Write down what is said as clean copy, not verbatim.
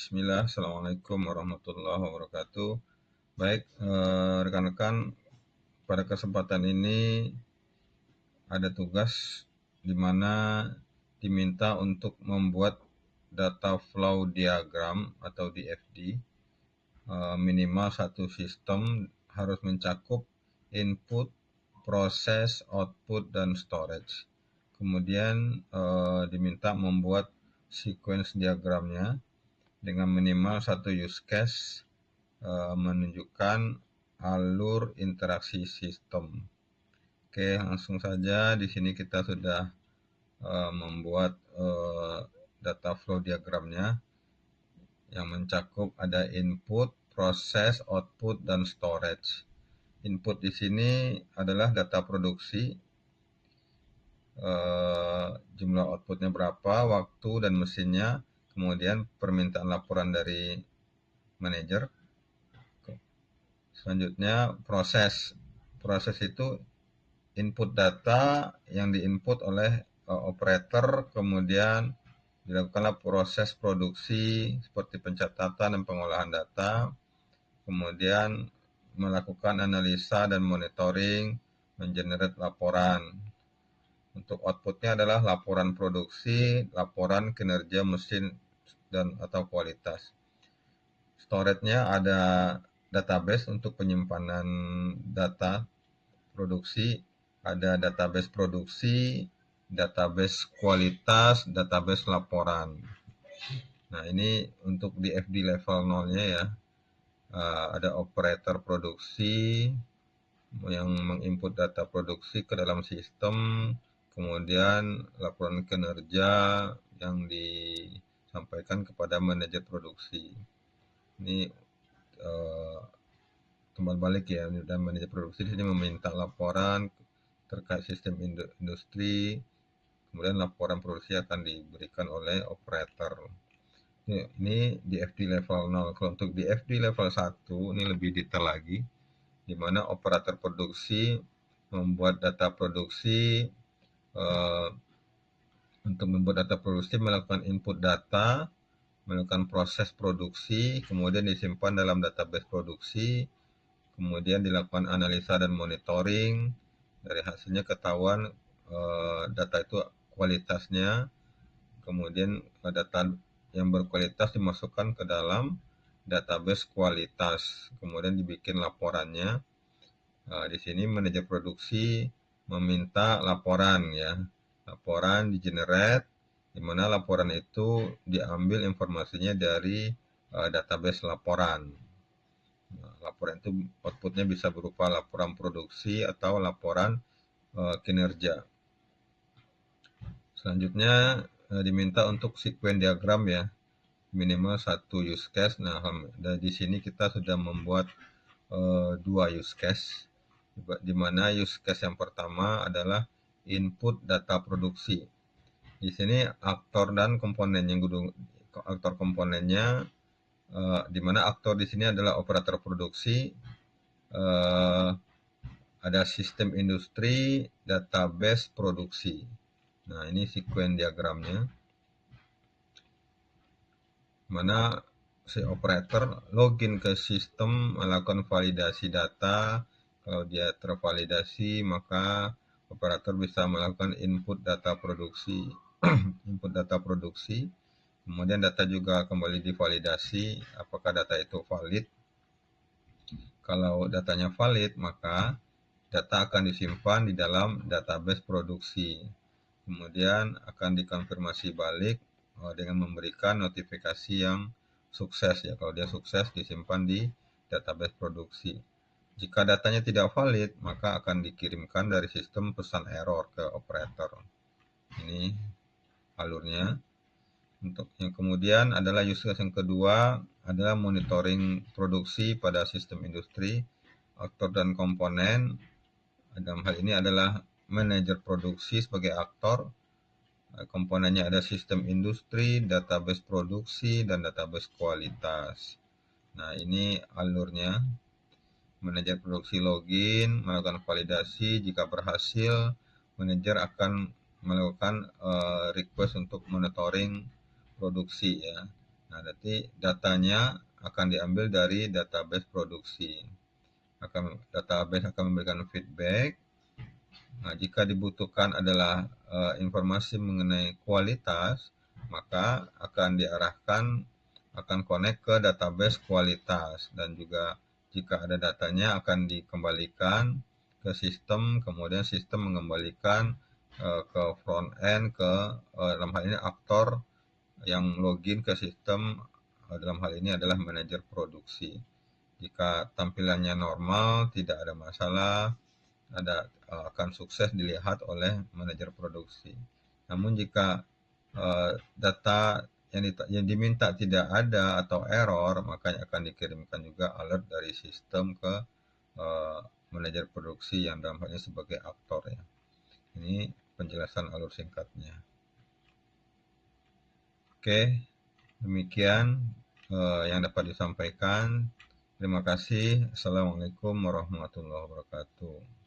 Bismillah, Assalamualaikum warahmatullahi wabarakatuh. Baik, rekan-rekan, pada kesempatan ini ada tugas di mana diminta untuk membuat data flow diagram atau DFD. Minimal satu sistem harus mencakup input, proses, output, dan storage. Kemudian diminta membuat sequence diagramnya dengan minimal satu use case menunjukkan alur interaksi sistem. Oke, langsung saja di sini kita sudah membuat data flow diagramnya yang mencakup ada input, proses, output, dan storage. Input di sini adalah data produksi, jumlah outputnya berapa, waktu dan mesinnya, kemudian permintaan laporan dari manajer. Selanjutnya proses. Proses itu input data yang diinput oleh operator, kemudian dilakukanlah proses produksi seperti pencatatan dan pengolahan data, kemudian melakukan analisa dan monitoring, mengenerate laporan. Untuk outputnya adalah laporan produksi, laporan kinerja mesin dan atau kualitas. Storage-nya ada database untuk penyimpanan data produksi, ada database produksi, database kualitas, database laporan. Nah, ini untuk di FD level 0-nya ya. Ada operator produksi yang menginput data produksi ke dalam sistem, kemudian laporan kinerja yang disampaikan kepada manajer produksi. Ini kembali balik ya, dan manajer produksi di sini meminta laporan terkait sistem industri, kemudian laporan produksi akan diberikan oleh operator. Ini di FD level 0. Kalau untuk di FD level 1 ini lebih detail lagi, di mana operator produksi membuat data produksi. Untuk membuat data produksi, melakukan input data, melakukan proses produksi, kemudian disimpan dalam database produksi, kemudian dilakukan analisa dan monitoring. Dari hasilnya ketahuan data itu kualitasnya, kemudian data yang berkualitas dimasukkan ke dalam database kualitas, kemudian dibikin laporannya. Di sini manajer produksi meminta laporan ya, laporan di generate, di mana laporan itu diambil informasinya dari database laporan. Laporan itu outputnya bisa berupa laporan produksi atau laporan kinerja. Selanjutnya diminta untuk sequence diagram ya, minimal satu use case. Nah, di sini kita sudah membuat dua use case, di mana use case yang pertama adalah input data produksi. Di sini aktor dan komponennya, aktor komponennya, di mana aktor di sini adalah operator produksi, ada sistem industri, database produksi. Nah, ini sequence diagramnya, mana si operator login ke sistem, melakukan validasi data. Kalau dia tervalidasi, maka operator bisa melakukan input data produksi, input data produksi. Kemudian data juga kembali divalidasi, apakah data itu valid. Kalau datanya valid, maka data akan disimpan di dalam database produksi. Kemudian akan dikonfirmasi balik dengan memberikan notifikasi yang sukses ya. Kalau dia sukses, disimpan di database produksi. Jika datanya tidak valid, maka akan dikirimkan dari sistem pesan error ke operator. Ini alurnya. Untuk yang kemudian adalah use case yang kedua adalah monitoring produksi pada sistem industri. Aktor dan komponen dalam hal ini adalah manajer produksi sebagai aktor. Komponennya ada sistem industri, database produksi, dan database kualitas. Nah, ini alurnya. Manajer produksi login, melakukan validasi. Jika berhasil, manajer akan melakukan request untuk monitoring produksi ya. Nah, nanti datanya akan diambil dari database produksi. Database akan memberikan feedback. Nah, jika dibutuhkan adalah informasi mengenai kualitas, maka akan connect ke database kualitas, dan juga jika ada datanya akan dikembalikan ke sistem, kemudian sistem mengembalikan ke front end, ke dalam hal ini aktor yang login ke sistem, dalam hal ini adalah manajer produksi. Jika tampilannya normal, tidak ada masalah, akan sukses dilihat oleh manajer produksi. Namun jika data yang diminta tidak ada atau error, maka akan dikirimkan juga alert dari sistem ke manajer produksi yang dalam hal ini sebagai aktor ya. Ini penjelasan alur singkatnya. Oke, demikian yang dapat disampaikan. Terima kasih. Assalamualaikum warahmatullahi wabarakatuh.